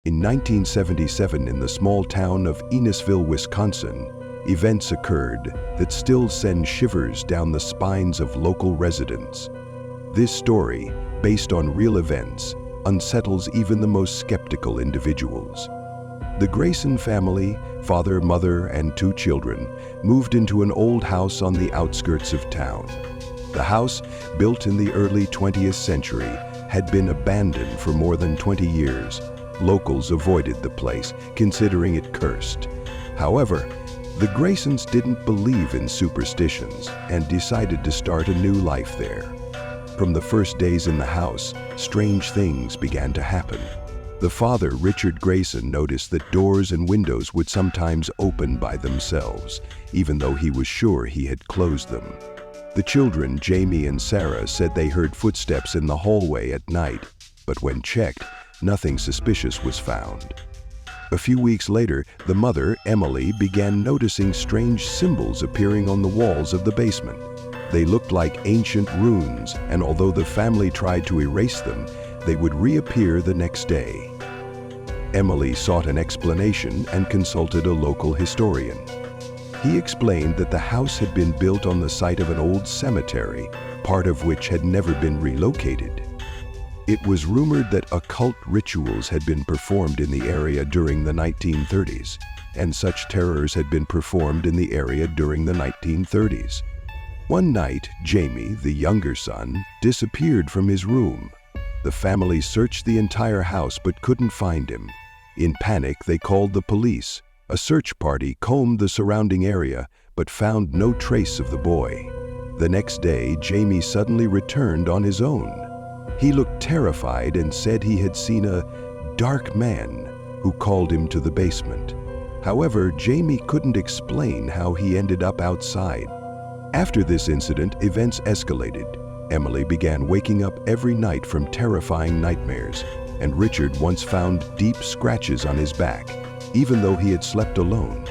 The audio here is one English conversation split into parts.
In 1977, in the small town of Enosville, Wisconsin, events occurred that still send shivers down the spines of local residents. This story, based on real events, unsettles even the most skeptical individuals. The Graysen family, father, mother, and 2 children, moved into an old house on the outskirts of town. The house, built in the early 20th century, had been abandoned for more than 20 years. Locals avoided the place, considering it cursed. However, the Graysens didn't believe in superstitions and decided to start a new life there. From the first days in the house, strange things began to happen. The father, Richard Graysen, noticed that doors and windows would sometimes open by themselves, even though he was sure he had closed them. The children, Jamie and Sarah, said they heard footsteps in the hallway at night, but when checked, nothing suspicious was found. A few weeks later, the mother, Emily, began noticing strange symbols appearing on the walls of the basement. They looked like ancient runes, and although the family tried to erase them, they would reappear the next day. Emily sought an explanation and consulted a local historian. He explained that the house had been built on the site of an old cemetery, part of which had never been relocated. It was rumored that occult rituals had been performed in the area during the 1930s, and such terrors had been performed in the area during the 1930s. One night, Jamie, the younger son, disappeared from his room. The family searched the entire house but couldn't find him. In panic, they called the police. A search party combed the surrounding area but found no trace of the boy. The next day, Jamie suddenly returned on his own. He looked terrified and said he had seen a dark man who called him to the basement. However, Jamie couldn't explain how he ended up outside. After this incident, events escalated. Emily began waking up every night from terrifying nightmares, and Richard once found deep scratches on his back, even though he had slept alone.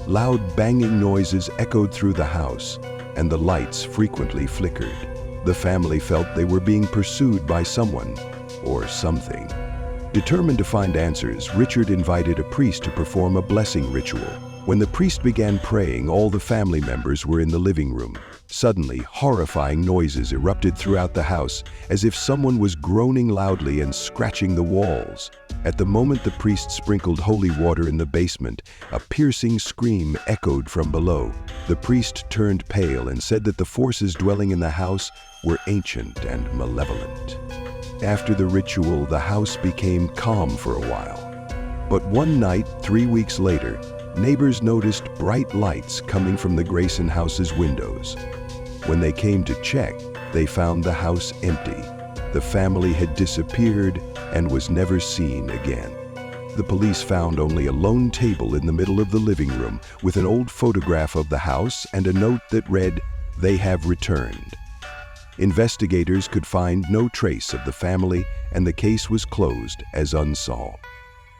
Loud banging noises echoed through the house, and the lights frequently flickered. The family felt they were being pursued by someone or something. Determined to find answers, Richard invited a priest to perform a blessing ritual. When the priest began praying, all the family members were in the living room. Suddenly, horrifying noises erupted throughout the house, as if someone was groaning loudly and scratching the walls. At the moment the priest sprinkled holy water in the basement, a piercing scream echoed from below. The priest turned pale and said that the forces dwelling in the house were ancient and malevolent. After the ritual, the house became calm for a while. But one night, 3 weeks later, neighbors noticed bright lights coming from the Graysen house's windows. When they came to check, they found the house empty. The family had disappeared and was never seen again. The police found only a lone table in the middle of the living room with an old photograph of the house and a note that read, "They have returned." Investigators could find no trace of the family, and the case was closed as unsolved.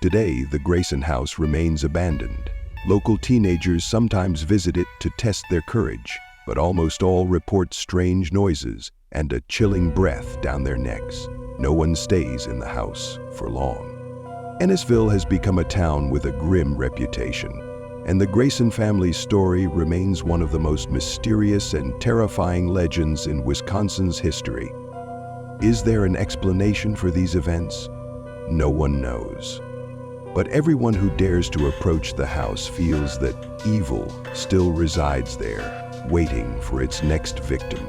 Today, the Graysen house remains abandoned. Local teenagers sometimes visit it to test their courage, but almost all report strange noises and a chilling breath down their necks. No one stays in the house for long. Enosville has become a town with a grim reputation, and the Graysen family's story remains one of the most mysterious and terrifying legends in Wisconsin's history. Is there an explanation for these events? No one knows. But everyone who dares to approach the house feels that evil still resides there, waiting for its next victim.